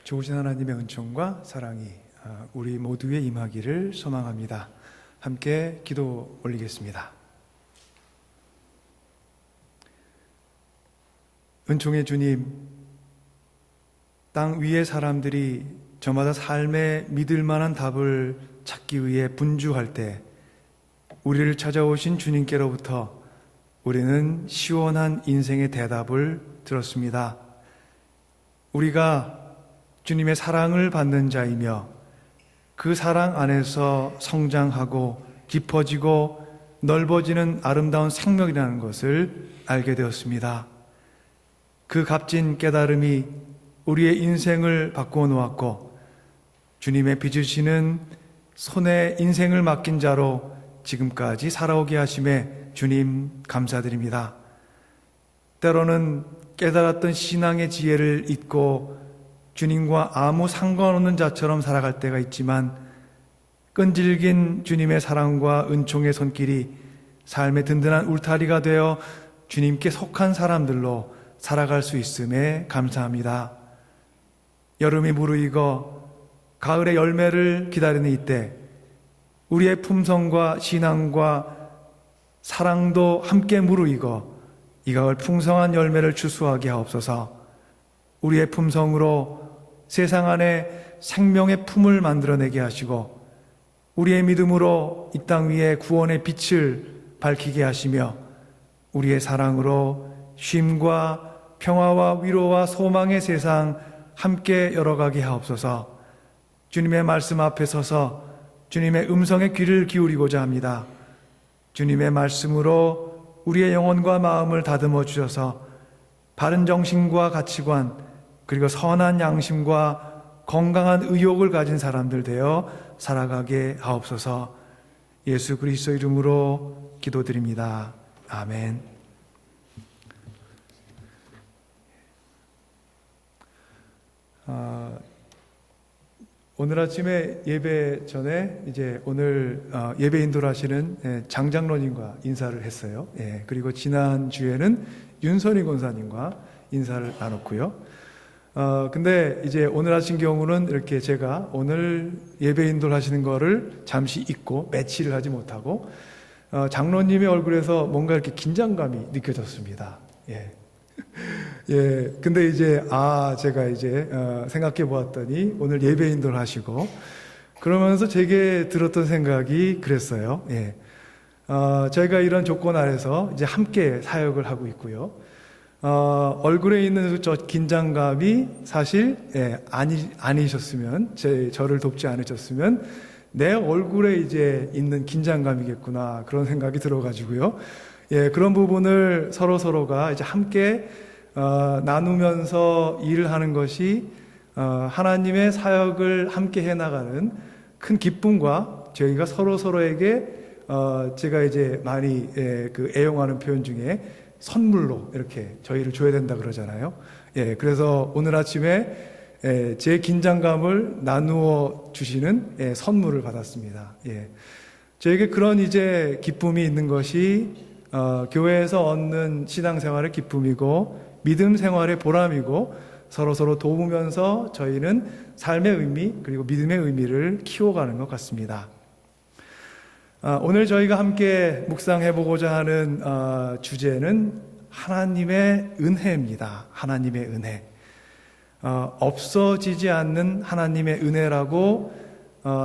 좋으신 하나님의 은총과 사랑이 우리 모두에 임하기를 소망합니다. 함께 기도 올리겠습니다. 은총의 주님, 땅 위의 사람들이 저마다 삶에 믿을 만한 답을 찾기 위해 분주할 때 우리를 찾아오신 주님께로부터 우리는 시원한 인생의 대답을 들었습니다. 우리가 주님의 사랑을 받는 자이며 그 사랑 안에서 성장하고 깊어지고 넓어지는 아름다운 생명이라는 것을 알게 되었습니다. 그 값진 깨달음이 우리의 인생을 바꾸어 놓았고 주님의 빚으시는 손에 인생을 맡긴 자로 지금까지 살아오게 하심에 주님 감사드립니다. 때로는 깨달았던 신앙의 지혜를 잊고 주님과 아무 상관없는 자처럼 살아갈 때가 있지만 끈질긴 주님의 사랑과 은총의 손길이 삶의 든든한 울타리가 되어 주님께 속한 사람들로 살아갈 수 있음에 감사합니다. 여름이 무르익어 가을의 열매를 기다리는 이때 우리의 품성과 신앙과 사랑도 함께 무르익어 이 가을 풍성한 열매를 추수하게 하옵소서. 우리의 품성으로 세상 안에 생명의 품을 만들어내게 하시고 우리의 믿음으로 이 땅 위에 구원의 빛을 밝히게 하시며 우리의 사랑으로 쉼과 평화와 위로와 소망의 세상 함께 열어가게 하옵소서. 주님의 말씀 앞에 서서 주님의 음성에 귀를 기울이고자 합니다. 주님의 말씀으로 우리의 영혼과 마음을 다듬어 주셔서 바른 정신과 가치관 그리고 선한 양심과 건강한 의욕을 가진 사람들 되어 살아가게 하옵소서. 예수 그리스도 이름으로 기도드립니다. 아멘. 오늘 아침에 예배 전에 이제 오늘 예배 인도를 하시는 장장로님과 인사를 했어요. 그리고 지난 주에는 윤선희 권사님과 인사를 나눴고요. 근데 이제 오늘 하신 경우는 이렇게 제가 오늘 예배 인도를 하시는 거를 잠시 잊고 매치를 하지 못하고 장로님의 얼굴에서 뭔가 이렇게 긴장감이 느껴졌습니다. 근데 이제 제가 이제 생각해 보았더니 오늘 예배 인도를 하시고 그러면서 제게 들었던 생각이 그랬어요. 저희가 이런 조건 아래서 이제 함께 사역을 하고 있고요. 얼굴에 있는 저 긴장감이 사실 아니셨으면 저를 돕지 않으셨으면 내 얼굴에 이제 있는 긴장감이겠구나 그런 생각이 들어가지고요. 그런 부분을 서로가 이제 함께 나누면서 일을 하는 것이 하나님의 사역을 함께 해나가는 큰 기쁨과 저희가 서로에게 제가 이제 많이 애용하는 표현 중에 선물로 이렇게 저희를 줘야 된다 그러잖아요. 그래서 오늘 아침에 제 긴장감을 나누어 주시는 선물을 받았습니다. 저에게 그런 이제 기쁨이 있는 것이 교회에서 얻는 신앙생활의 기쁨이고 믿음 생활의 보람이고 서로 도우면서 저희는 삶의 의미 그리고 믿음의 의미를 키워가는 것 같습니다. 오늘 저희가 함께 묵상해보고자 하는 주제는 하나님의 은혜입니다. 하나님의 은혜. 없어지지 않는 하나님의 은혜라고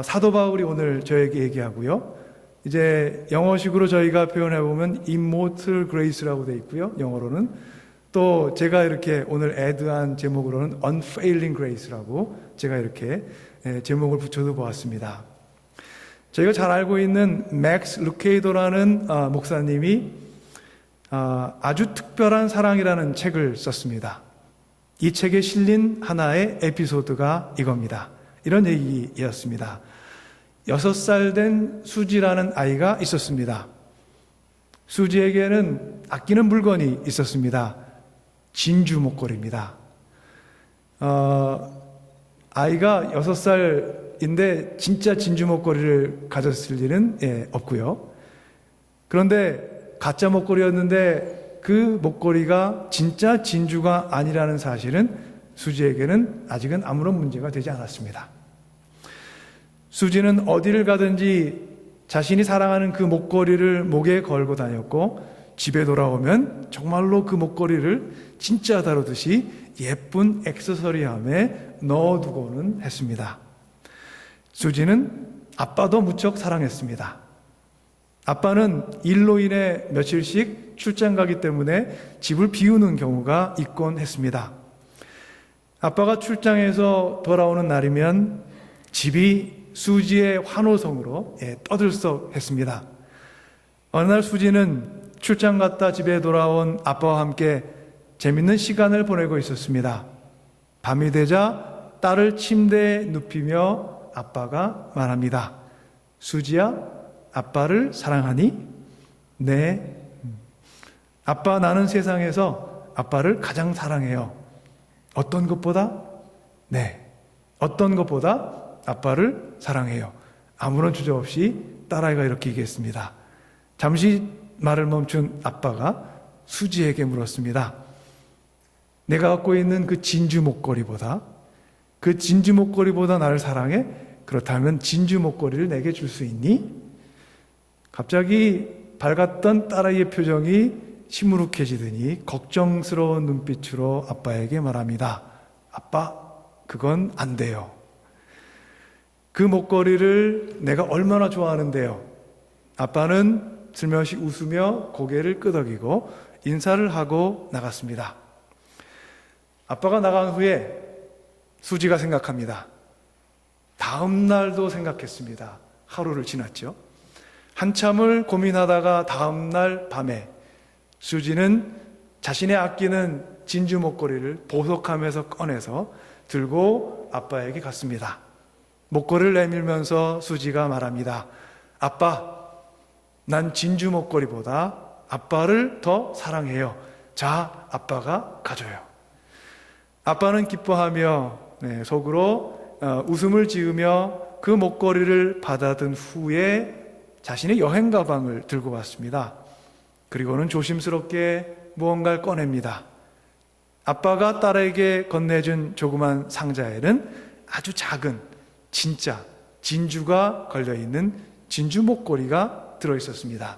사도 바울이 오늘 저에게 얘기하고요. 이제 영어식으로 저희가 표현해보면 immortal grace라고 되어 있고요. 영어로는 또 제가 이렇게 오늘 애드한 제목으로는 unfailing grace라고 제가 이렇게 제목을 붙여도 보았습니다. 저희가 잘 알고 있는 맥스 루케이도라는 목사님이 아주 특별한 사랑이라는 책을 썼습니다. 이 책에 실린 하나의 에피소드가 이겁니다. 이런 얘기였습니다. 6살 된 수지라는 아이가 있었습니다. 수지에게는 아끼는 물건이 있었습니다. 진주 목걸이입니다. 아이가 6살인데 진짜 진주 목걸이를 가졌을 일은 없고요. 그런데 가짜 목걸이였는데 그 목걸이가 진짜 진주가 아니라는 사실은 수지에게는 아직은 아무런 문제가 되지 않았습니다. 수지는 어디를 가든지 자신이 사랑하는 그 목걸이를 목에 걸고 다녔고, 집에 돌아오면 정말로 그 목걸이를 진짜 다루듯이 예쁜 액세서리함에 넣어두고는 했습니다. 수지는 아빠도 무척 사랑했습니다. 아빠는 일로 인해 며칠씩 출장 가기 때문에 집을 비우는 경우가 있곤 했습니다. 아빠가 출장해서 돌아오는 날이면 집이 수지의 환호성으로 떠들썩했습니다. 어느 날 수지는 출장 갔다 집에 돌아온 아빠와 함께 재밌는 시간을 보내고 있었습니다. 밤이 되자 딸을 침대에 눕히며 아빠가 말합니다. 수지야, 아빠를 사랑하니? 네. 아빠, 나는 세상에서 아빠를 가장 사랑해요. 어떤 것보다? 네. 어떤 것보다 아빠를 사랑해요. 아무런 주저 없이 딸아이가 이렇게 얘기했습니다. 잠시 말을 멈춘 아빠가 수지에게 물었습니다. 내가 갖고 있는 그 진주 목걸이보다 나를 사랑해? 그렇다면 진주 목걸이를 내게 줄 수 있니? 갑자기 밝았던 딸아이의 표정이 시무룩해지더니 걱정스러운 눈빛으로 아빠에게 말합니다. 아빠, 그건 안 돼요. 그 목걸이를 내가 얼마나 좋아하는데요. 아빠는 슬며시 웃으며 고개를 끄덕이고 인사를 하고 나갔습니다. 아빠가 나간 후에 수지가 생각합니다. 다음 날도 생각했습니다. 하루를 지났죠. 한참을 고민하다가 다음 날 밤에 수지는 자신의 아끼는 진주 목걸이를 보석함에서 꺼내서 들고 아빠에게 갔습니다. 목걸이를 내밀면서 수지가 말합니다. 아빠, 난 진주 목걸이보다 아빠를 더 사랑해요. 자, 아빠가 가져요. 아빠는 기뻐하며 속으로 웃음을 지으며 그 목걸이를 받아든 후에 자신의 여행 가방을 들고 왔습니다. 그리고는 조심스럽게 무언가를 꺼냅니다. 아빠가 딸에게 건네준 조그만 상자에는 아주 작은 진짜 진주가 걸려있는 진주 목걸이가 들어있었습니다.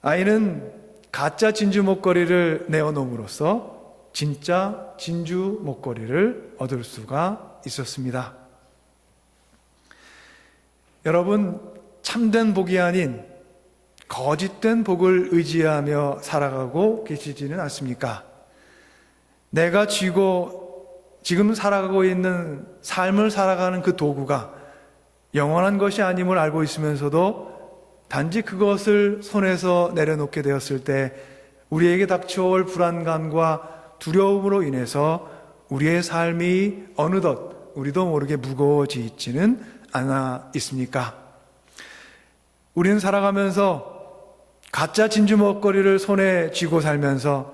아이는 가짜 진주 목걸이를 내어놓음으로써 진짜 진주 목걸이를 얻을 수가 있었습니다. 여러분, 참된 복이 아닌 거짓된 복을 의지하며 살아가고 계시지는 않습니까? 내가 쥐고 지금 살아가고 있는 삶을 살아가는 그 도구가 영원한 것이 아님을 알고 있으면서도 단지 그것을 손에서 내려놓게 되었을 때 우리에게 닥쳐올 불안감과 두려움으로 인해서 우리의 삶이 어느덧 우리도 모르게 무거워지지는 않아 있습니까? 우리는 살아가면서 가짜 진주 목걸이를 손에 쥐고 살면서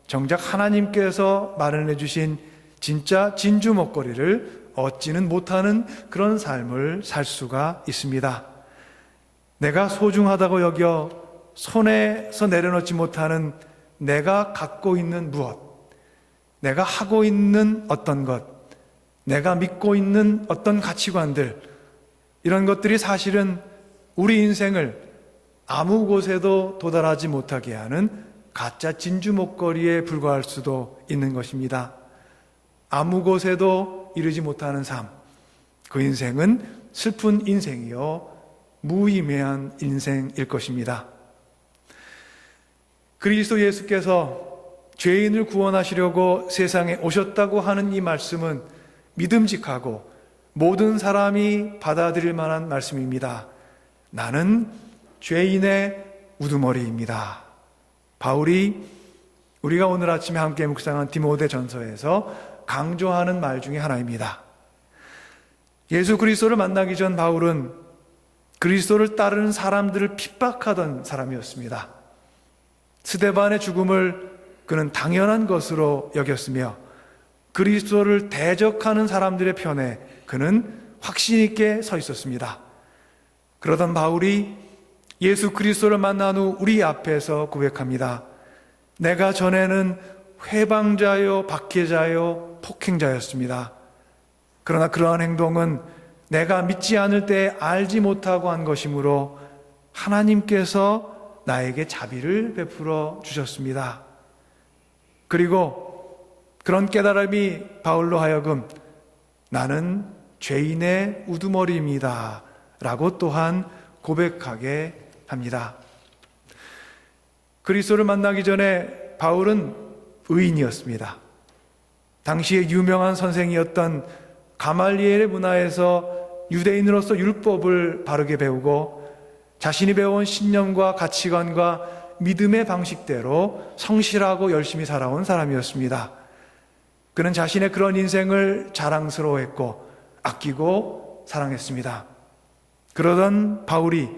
정작 하나님께서 마련해 주신 진짜 진주 목걸이를 얻지는 못하는 그런 삶을 살 수가 있습니다. 내가 소중하다고 여겨 손에서 내려놓지 못하는 내가 갖고 있는 무엇, 내가 하고 있는 어떤 것, 내가 믿고 있는 어떤 가치관들, 이런 것들이 사실은 우리 인생을 아무 곳에도 도달하지 못하게 하는 가짜 진주 목걸이에 불과할 수도 있는 것입니다. 아무 곳에도 이르지 못하는 삶, 그 인생은 슬픈 인생이요 무의미한 인생일 것입니다. 그리스도 예수께서 죄인을 구원하시려고 세상에 오셨다고 하는 이 말씀은 믿음직하고 모든 사람이 받아들일 만한 말씀입니다. 나는 죄인의 우두머리입니다. 바울이 우리가 오늘 아침에 함께 묵상한 디모데 전서에서 강조하는 말 중에 하나입니다. 예수 그리스도를 만나기 전 바울은 그리스도를 따르는 사람들을 핍박하던 사람이었습니다. 스데반의 죽음을 그는 당연한 것으로 여겼으며 그리스도를 대적하는 사람들의 편에 그는 확신 있게 서 있었습니다. 그러던 바울이 예수 그리스도를 만난 후 우리 앞에서 고백합니다. 내가 전에는 회방자요, 박해자요, 폭행자였습니다. 그러나 그러한 행동은 내가 믿지 않을 때 알지 못하고 한 것이므로 하나님께서 나에게 자비를 베풀어 주셨습니다. 그리고 그런 깨달음이 바울로 하여금 나는 죄인의 우두머리입니다 라고 또한 고백하게 합니다. 그리스도를 만나기 전에 바울은 의인이었습니다. 당시에 유명한 선생이었던 가말리엘의 문화에서 유대인으로서 율법을 바르게 배우고 자신이 배운 신념과 가치관과 믿음의 방식대로 성실하고 열심히 살아온 사람이었습니다. 그는 자신의 그런 인생을 자랑스러워했고 아끼고 사랑했습니다. 그러던 바울이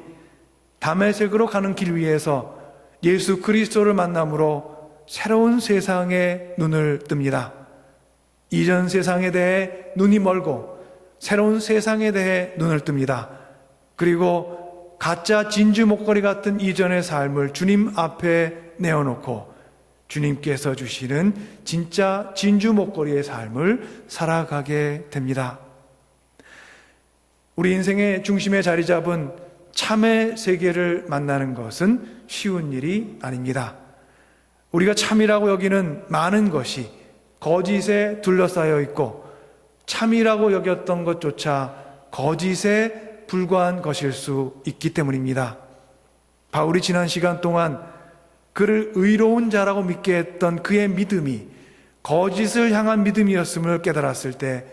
다메섹으로 가는 길 위에서 예수 그리스도를 만남으로 새로운 세상에 눈을 뜹니다. 이전 세상에 대해 눈이 멀고 새로운 세상에 대해 눈을 뜹니다. 그리고 가짜 진주 목걸이 같은 이전의 삶을 주님 앞에 내어놓고 주님께서 주시는 진짜 진주 목걸이의 삶을 살아가게 됩니다. 우리 인생의 중심에 자리 잡은 참의 세계를 만나는 것은 쉬운 일이 아닙니다. 우리가 참이라고 여기는 많은 것이 거짓에 둘러싸여 있고 참이라고 여겼던 것조차 거짓에 불과한 것일 수 있기 때문입니다. 바울이 지난 시간 동안 그를 의로운 자라고 믿게 했던 그의 믿음이 거짓을 향한 믿음이었음을 깨달았을 때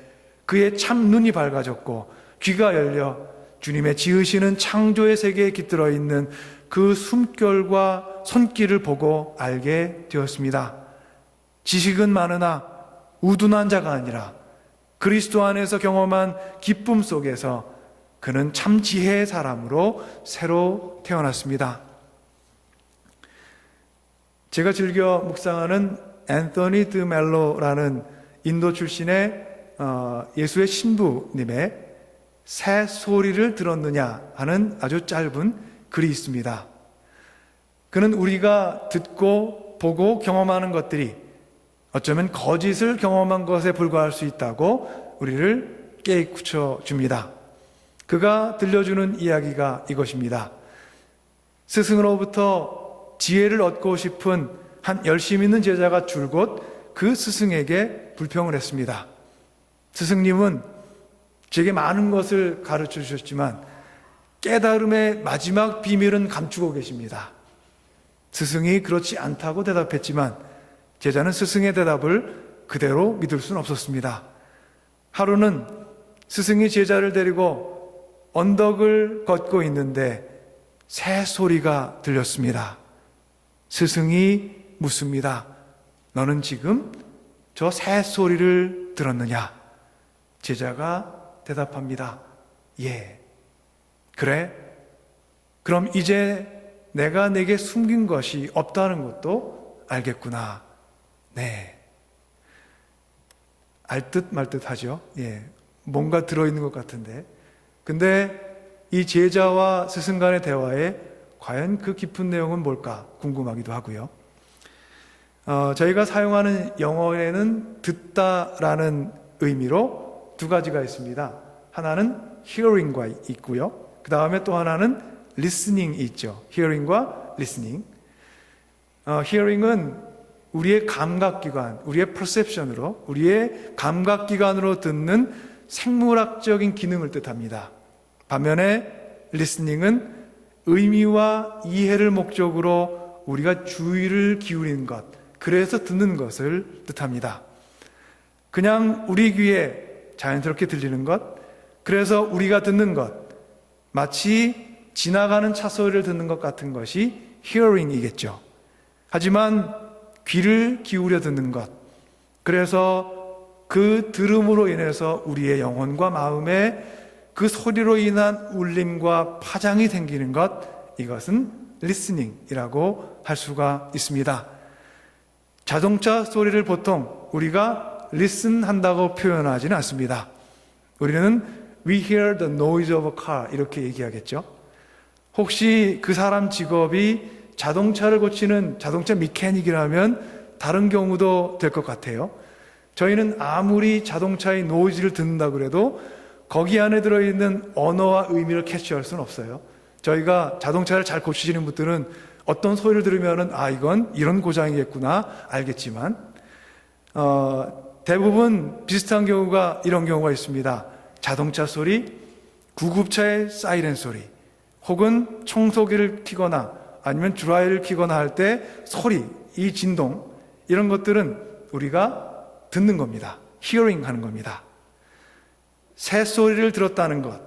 그의 참 눈이 밝아졌고 귀가 열려 주님의 지으시는 창조의 세계에 깃들어 있는 그 숨결과 손길을 보고 알게 되었습니다. 지식은 많으나 우둔한 자가 아니라 그리스도 안에서 경험한 기쁨 속에서 그는 참 지혜의 사람으로 새로 태어났습니다. 제가 즐겨 묵상하는 앤서니 드 멜로라는 인도 출신의 예수의 신부님의 새 소리를 들었느냐 하는 아주 짧은 글이 있습니다. 그는 우리가 듣고 보고 경험하는 것들이 어쩌면 거짓을 경험한 것에 불과할 수 있다고 우리를 깨우쳐 줍니다. 그가 들려주는 이야기가 이것입니다. 스승으로부터 지혜를 얻고 싶은 한 열심 있는 제자가 줄곧 그 스승에게 불평을 했습니다. 스승님은 제게 많은 것을 가르쳐 주셨지만 깨달음의 마지막 비밀은 감추고 계십니다. 스승이 그렇지 않다고 대답했지만 제자는 스승의 대답을 그대로 믿을 수는 없었습니다. 하루는 스승이 제자를 데리고 언덕을 걷고 있는데 새 소리가 들렸습니다. 스승이 묻습니다. 너는 지금 저 새 소리를 들었느냐? 제자가 대답합니다. 예. 그래? 그럼 이제 내가 내게 숨긴 것이 없다는 것도 알겠구나. 네. 알듯 말듯 하죠. 예. 뭔가 들어있는 것 같은데. 근데 이 제자와 스승 간의 대화에 과연 그 깊은 내용은 뭘까 궁금하기도 하고요. 저희가 사용하는 영어에는 듣다라는 의미로 두 가지가 있습니다. 하나는 hearing과 있고요. 그 다음에 또 하나는 listening이 있죠. hearing과 listening. hearing은 우리의 감각기관, 우리의 perception으로, 우리의 감각기관으로 듣는 생물학적인 기능을 뜻합니다. 반면에 listening은 의미와 이해를 목적으로 우리가 주의를 기울이는 것, 그래서 듣는 것을 뜻합니다. 그냥 우리 귀에 자연스럽게 들리는 것, 그래서 우리가 듣는 것, 마치 지나가는 차 소리를 듣는 것 같은 것이 hearing이겠죠. 하지만 귀를 기울여 듣는 것, 그래서 그 들음으로 인해서 우리의 영혼과 마음에 그 소리로 인한 울림과 파장이 생기는 것, 이것은 listening이라고 할 수가 있습니다. 자동차 소리를 보통 우리가 listen 한다고 표현하지는 않습니다. 우리는 we hear the noise of a car 이렇게 얘기하겠죠. 혹시 그 사람 직업이 자동차를 고치는 자동차 미케닉이라면 다른 경우도 될 것 같아요. 저희는 아무리 자동차의 노이즈를 듣는다고 그래도 거기 안에 들어있는 언어와 의미를 캐치할 수는 없어요. 저희가 자동차를 잘 고치시는 분들은 어떤 소리를 들으면은 이건 이런 고장이겠구나 알겠지만 대부분 비슷한 경우가 이런 경우가 있습니다. 자동차 소리, 구급차의 사이렌 소리, 혹은 청소기를 켜거나 아니면 드라이를 켜거나 할 때 소리, 이 진동, 이런 것들은 우리가 듣는 겁니다. 히어링 하는 겁니다. 새소리를 들었다는 것,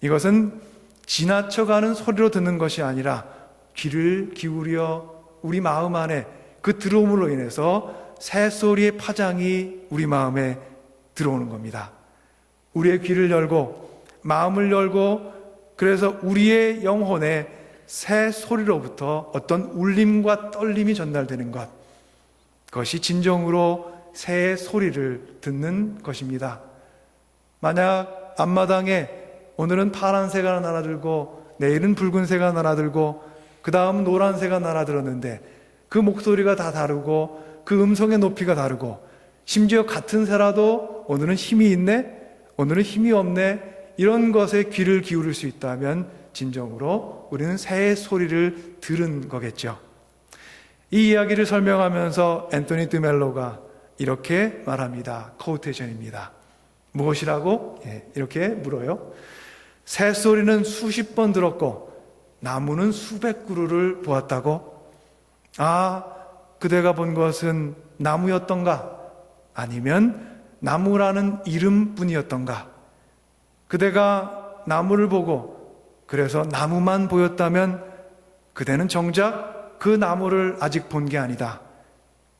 이것은 지나쳐가는 소리로 듣는 것이 아니라 귀를 기울여 우리 마음 안에 그 들어옴으로 인해서 새소리의 파장이 우리 마음에 들어오는 겁니다. 우리의 귀를 열고 마음을 열고 그래서 우리의 영혼에 새 소리로부터 어떤 울림과 떨림이 전달되는 것, 그것이 진정으로 새의 소리를 듣는 것입니다. 만약 앞마당에 오늘은 파란새가 날아들고 내일은 붉은새가 날아들고 그 다음 노란새가 날아들었는데 그 목소리가 다 다르고 그 음성의 높이가 다르고 심지어 같은 새라도 오늘은 힘이 있네, 오늘은 힘이 없네, 이런 것에 귀를 기울일 수 있다면 진정으로 우리는 새의 소리를 들은 거겠죠. 이 이야기를 설명하면서 앤토니 드멜로가 이렇게 말합니다. 코테이션입니다. 무엇이라고? 이렇게 물어요. 새소리는 수십 번 들었고 나무는 수백 그루를 보았다고? 그대가 본 것은 나무였던가? 아니면 나무라는 이름뿐이었던가? 그대가 나무를 보고 그래서 나무만 보였다면 그대는 정작 그 나무를 아직 본 게 아니다.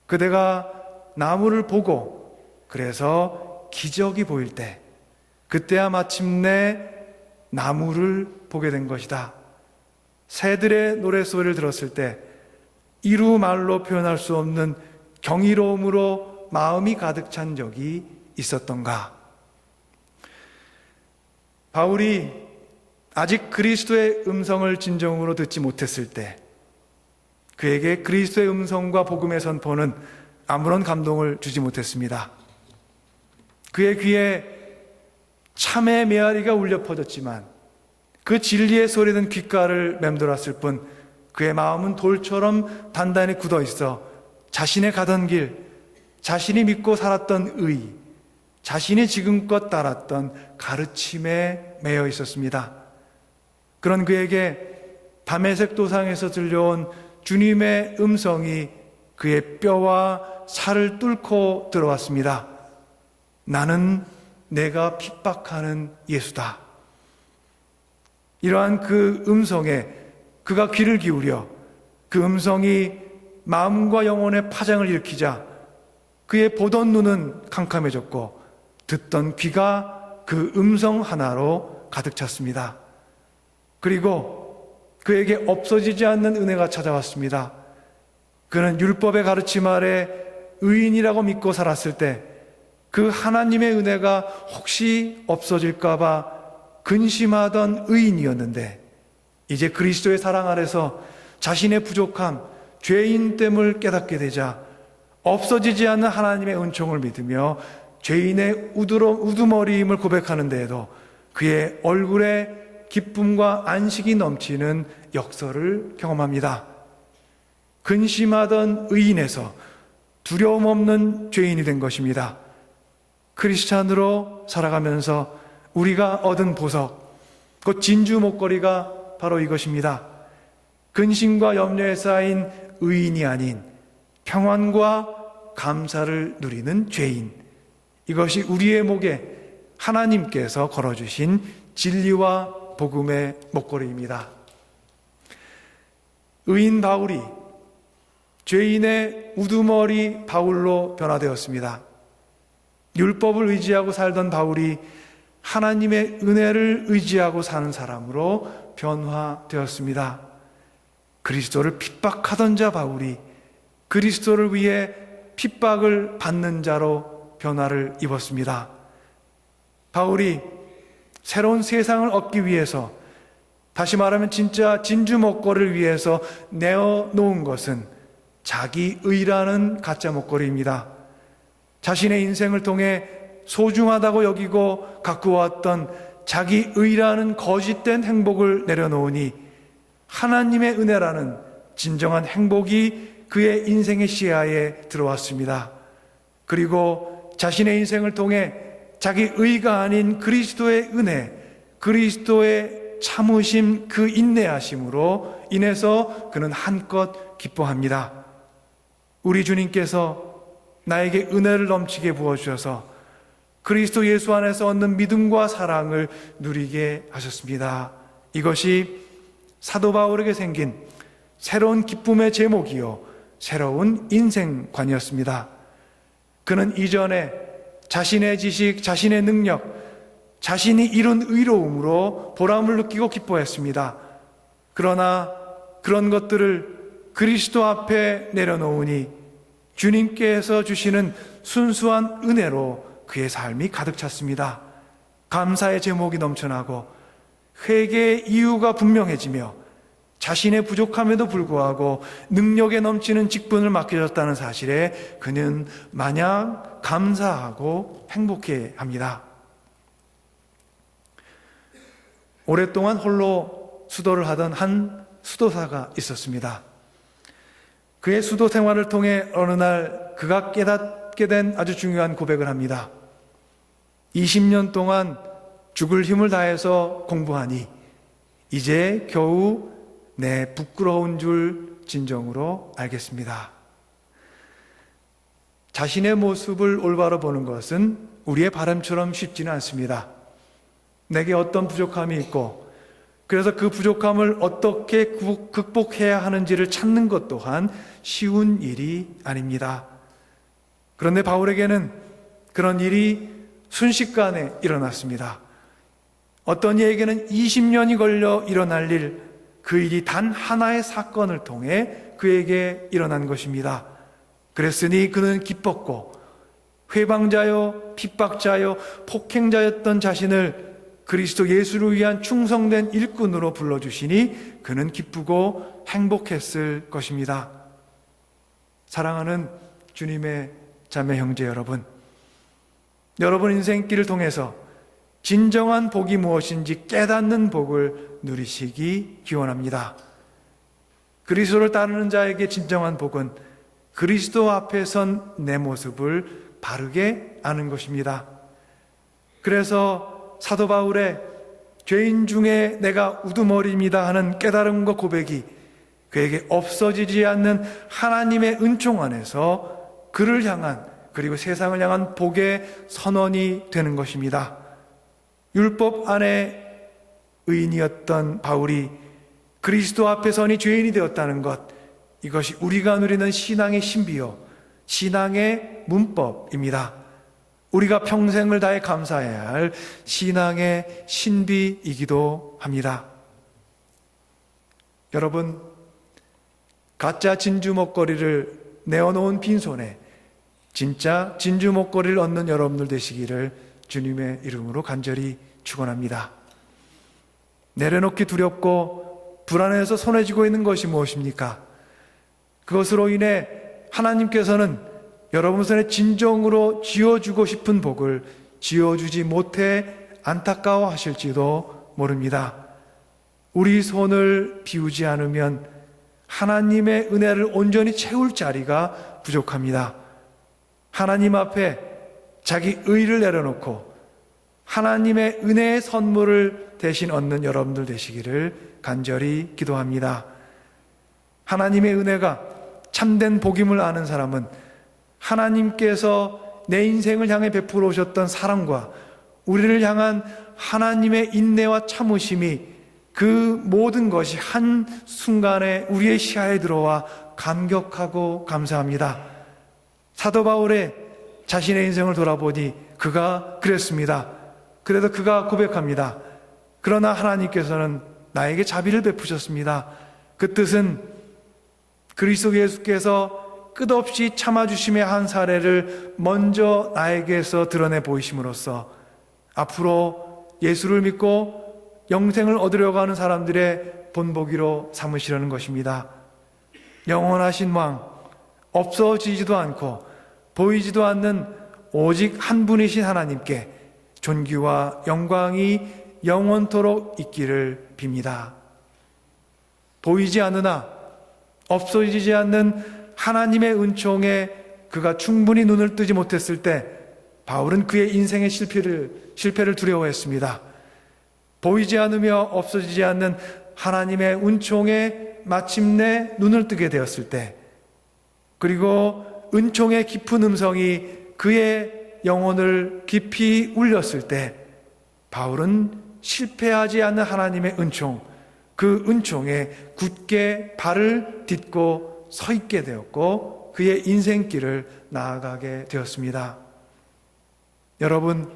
그대가 나무를 보고 그래서 기적이 보일 때 그때야 마침내 나무를 보게 된 것이다. 새들의 노랫소리를 들었을 때 이루 말로 표현할 수 없는 경이로움으로 마음이 가득 찬 적이 있었던가? 바울이 아직 그리스도의 음성을 진정으로 듣지 못했을 때 그에게 그리스도의 음성과 복음의 선포는 아무런 감동을 주지 못했습니다. 그의 귀에 참의 메아리가 울려 퍼졌지만 그 진리의 소리는 귓가를 맴돌았을 뿐 그의 마음은 돌처럼 단단히 굳어 있어 자신의 가던 길, 자신이 믿고 살았던 의, 자신이 지금껏 따랐던 가르침에 매여 있었습니다. 그런 그에게 다메섹 도상에서 들려온 주님의 음성이 그의 뼈와 살을 뚫고 들어왔습니다. 나는 내가 핍박하는 예수다. 이러한 그 음성에 그가 귀를 기울여 그 음성이 마음과 영혼의 파장을 일으키자 그의 보던 눈은 캄캄해졌고 듣던 귀가 그 음성 하나로 가득 찼습니다. 그리고 그에게 없어지지 않는 은혜가 찾아왔습니다. 그는 율법의 가르침 아래 의인이라고 믿고 살았을 때 그 하나님의 은혜가 혹시 없어질까봐 근심하던 의인이었는데 이제 그리스도의 사랑 아래서 자신의 부족함, 죄인됨을 깨닫게 되자 없어지지 않는 하나님의 은총을 믿으며 죄인의 우두머리임을 고백하는 데에도 그의 얼굴에 기쁨과 안식이 넘치는 역설을 경험합니다. 근심하던 의인에서 두려움 없는 죄인이 된 것입니다. 크리스찬으로 살아가면서 우리가 얻은 보석, 곧 진주 목걸이가 바로 이것입니다. 근심과 염려에 쌓인 의인이 아닌 평안과 감사를 누리는 죄인, 이것이 우리의 목에 하나님께서 걸어주신 진리와 복음의 목걸이입니다. 의인 바울이 죄인의 우두머리 바울로 변화되었습니다. 율법을 의지하고 살던 바울이 하나님의 은혜를 의지하고 사는 사람으로 변화되었습니다. 그리스도를 핍박하던 자 바울이 그리스도를 위해 핍박을 받는 자로 변화를 입었습니다. 바울이 새로운 세상을 얻기 위해서, 다시 말하면 진짜 진주 목걸이를 위해서 내어놓은 것은 자기의라는 가짜 목걸이입니다. 자신의 인생을 통해 소중하다고 여기고 갖고 왔던 자기의라는 거짓된 행복을 내려놓으니 하나님의 은혜라는 진정한 행복이 그의 인생의 시야에 들어왔습니다. 그리고 자신의 인생을 통해 자기의가 아닌 그리스도의 은혜, 그리스도의 참으심, 그 인내하심으로 인해서 그는 한껏 기뻐합니다. 우리 주님께서 나에게 은혜를 넘치게 부어주셔서 그리스도 예수 안에서 얻는 믿음과 사랑을 누리게 하셨습니다. 이것이 사도 바울에게 생긴 새로운 기쁨의 제목이요, 새로운 인생관이었습니다. 그는 이전에 자신의 지식, 자신의 능력, 자신이 이룬 의로움으로 보람을 느끼고 기뻐했습니다. 그러나 그런 것들을 그리스도 앞에 내려놓으니 주님께서 주시는 순수한 은혜로 그의 삶이 가득 찼습니다. 감사의 제목이 넘쳐나고 회개의 이유가 분명해지며 자신의 부족함에도 불구하고 능력에 넘치는 직분을 맡겨졌다는 사실에 그는 마냥 감사하고 행복해합니다. 오랫동안 홀로 수도를 하던 한 수도사가 있었습니다. 그의 수도 생활을 통해 어느 날 그가 깨닫게 된 아주 중요한 고백을 합니다. 20년 동안 죽을 힘을 다해서 공부하니 이제 겨우 내 부끄러운 줄 진정으로 알겠습니다. 자신의 모습을 올바로 보는 것은 우리의 바람처럼 쉽지는 않습니다. 내게 어떤 부족함이 있고 그래서 그 부족함을 어떻게 극복해야 하는지를 찾는 것 또한 쉬운 일이 아닙니다. 그런데 바울에게는 그런 일이 순식간에 일어났습니다. 어떤 이에게는 20년이 걸려 일어날 일, 그 일이 단 하나의 사건을 통해 그에게 일어난 것입니다. 그랬으니 그는 기뻤고 회방자요, 핍박자요, 폭행자였던 자신을 그리스도 예수를 위한 충성된 일꾼으로 불러주시니 그는 기쁘고 행복했을 것입니다. 사랑하는 주님의 자매 형제 여러분, 여러분 인생길을 통해서 진정한 복이 무엇인지 깨닫는 복을 누리시기 기원합니다. 그리스도를 따르는 자에게 진정한 복은 그리스도 앞에 선 내 모습을 바르게 아는 것입니다. 그래서 사도 바울의 죄인 중에 내가 우두머리입니다 하는 깨달음과 고백이 그에게 없어지지 않는 하나님의 은총 안에서 그를 향한, 그리고 세상을 향한 복의 선언이 되는 것입니다. 율법 안에 의인이었던 바울이 그리스도 앞에 서니 죄인이 되었다는 것, 이것이 우리가 누리는 신앙의 신비요, 신앙의 문법입니다. 우리가 평생을 다해 감사해야 할 신앙의 신비이기도 합니다. 여러분, 가짜 진주 목걸이를 내어놓은 빈손에 진짜 진주 목걸이를 얻는 여러분들 되시기를 주님의 이름으로 간절히 축원합니다. 내려놓기 두렵고 불안해서 손에 쥐고 있는 것이 무엇입니까? 그것으로 인해 하나님께서는 여러분 손에 진정으로 쥐어주고 싶은 복을 쥐어주지 못해 안타까워하실지도 모릅니다. 우리 손을 비우지 않으면 하나님의 은혜를 온전히 채울 자리가 부족합니다. 하나님 앞에 자기 의를 내려놓고 하나님의 은혜의 선물을 대신 얻는 여러분들 되시기를 간절히 기도합니다. 하나님의 은혜가 참된 복임을 아는 사람은 하나님께서 내 인생을 향해 베풀어 오셨던 사랑과 우리를 향한 하나님의 인내와 참으심이 그 모든 것이 한순간에 우리의 시야에 들어와 감격하고 감사합니다. 사도 바울의 자신의 인생을 돌아보니 그가 그랬습니다. 그래도 그가 고백합니다. 그러나 하나님께서는 나에게 자비를 베푸셨습니다. 그 뜻은 그리스도 예수께서 끝없이 참아주심의 한 사례를 먼저 나에게서 드러내 보이심으로써 앞으로 예수를 믿고 영생을 얻으려고 하는 사람들의 본보기로 삼으시려는 것입니다. 영원하신 왕, 없어지지도 않고 보이지도 않는 오직 한 분이신 하나님께 존귀와 영광이 영원토록 있기를 빕니다. 보이지 않으나 없어지지 않는 하나님의 은총에 그가 충분히 눈을 뜨지 못했을 때 바울은 그의 인생의 실패를 두려워했습니다. 보이지 않으며 없어지지 않는 하나님의 은총에 마침내 눈을 뜨게 되었을 때, 그리고 은총의 깊은 음성이 그의 영혼을 깊이 울렸을 때, 바울은 실패하지 않는 하나님의 은총, 그 은총에 굳게 발을 딛고 서 있게 되었고 그의 인생길을 나아가게 되었습니다. 여러분,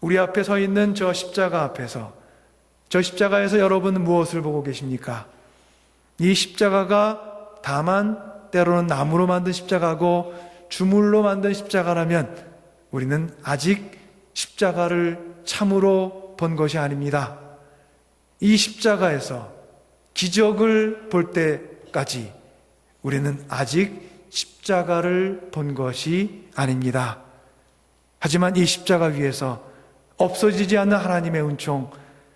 우리 앞에 서 있는 저 십자가 앞에서, 저 십자가에서 여러분은 무엇을 보고 계십니까? 이 십자가가 다만 때로는 나무로 만든 십자가고 주물로 만든 십자가라면 우리는 아직 십자가를 참으로 본 것이 아닙니다. 이 십자가에서 기적을 볼 때까지 우리는 아직 십자가를 본 것이 아닙니다. 하지만 이 십자가 위에서 없어지지 않는 하나님의 은총,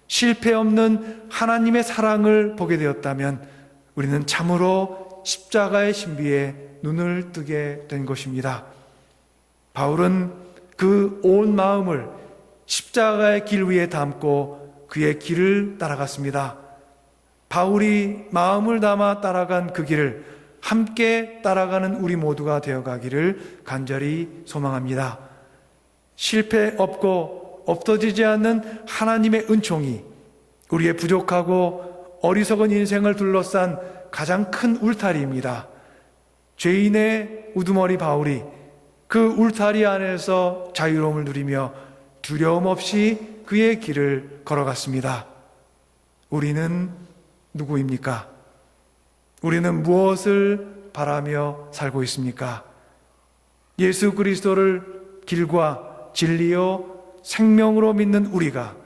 실패 없는 하나님의 사랑을 보게 되었다면 우리는 참으로 십자가의 신비에 눈을 뜨게 된 것입니다. 바울은 그 온 마음을 십자가의 길 위에 담고 그의 길을 따라갔습니다. 바울이 마음을 담아 따라간 그 길을 함께 따라가는 우리 모두가 되어가기를 간절히 소망합니다. 실패 없고 없어지지 않는 하나님의 은총이 우리의 부족하고 어리석은 인생을 둘러싼 가장 큰 울타리입니다. 죄인의 우두머리 바울이 그 울타리 안에서 자유로움을 누리며 두려움 없이 그의 길을 걸어갔습니다. 우리는 누구입니까? 우리는 무엇을 바라며 살고 있습니까? 예수 그리스도를 길과 진리요 생명으로 믿는 우리가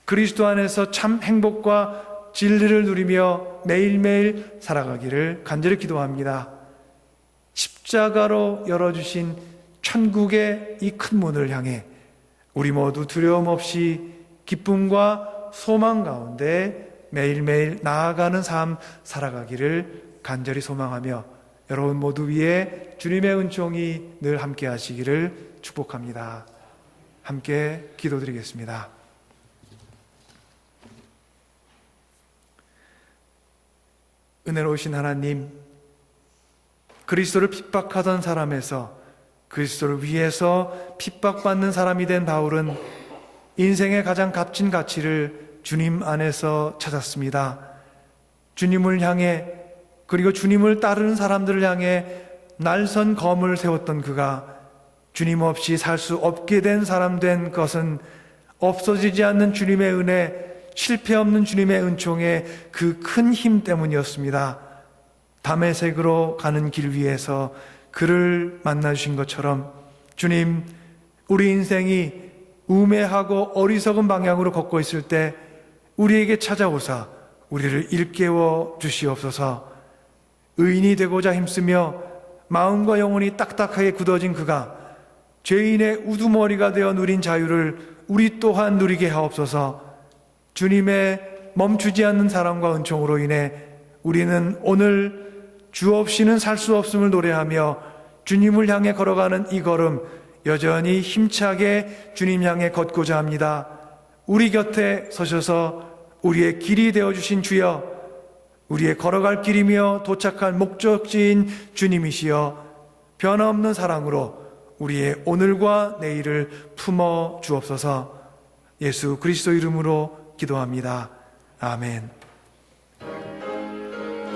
그리스도 안에서 참 행복과 진리를 누리며 매일매일 살아가기를 간절히 기도합니다. 십자가로 열어주신 천국의 이 큰 문을 향해 우리 모두 두려움 없이 기쁨과 소망 가운데 매일매일 나아가는 삶 살아가기를 간절히 소망하며 여러분 모두 위에 주님의 은총이 늘 함께 하시기를 축복합니다. 함께 기도드리겠습니다. 은혜로우신 하나님, 그리스도를 핍박하던 사람에서 그리스도를 위해서 핍박받는 사람이 된 바울은 인생의 가장 값진 가치를 주님 안에서 찾았습니다. 주님을 향해, 그리고 주님을 따르는 사람들을 향해 날선 검을 세웠던 그가 주님 없이 살 수 없게 된 사람 된 것은 없어지지 않는 주님의 은혜, 실패 없는 주님의 은총의 그 큰 힘 때문이었습니다. 다메섹으로 가는 길 위에서 그를 만나주신 것처럼 주님, 우리 인생이 우매하고 어리석은 방향으로 걷고 있을 때 우리에게 찾아오사 우리를 일깨워 주시옵소서. 의인이 되고자 힘쓰며 마음과 영혼이 딱딱하게 굳어진 그가 죄인의 우두머리가 되어 누린 자유를 우리 또한 누리게 하옵소서. 주님의 멈추지 않는 사랑과 은총으로 인해 우리는 오늘 주 없이는 살 수 없음을 노래하며 주님을 향해 걸어가는 이 걸음 여전히 힘차게 주님 향해 걷고자 합니다. 우리 곁에 서셔서 우리의 길이 되어주신 주여, 우리의 걸어갈 길이며 도착할 목적지인 주님이시여, 변함없는 사랑으로 우리의 오늘과 내일을 품어 주옵소서. 예수 그리스도 이름으로 기도합니다. 아멘.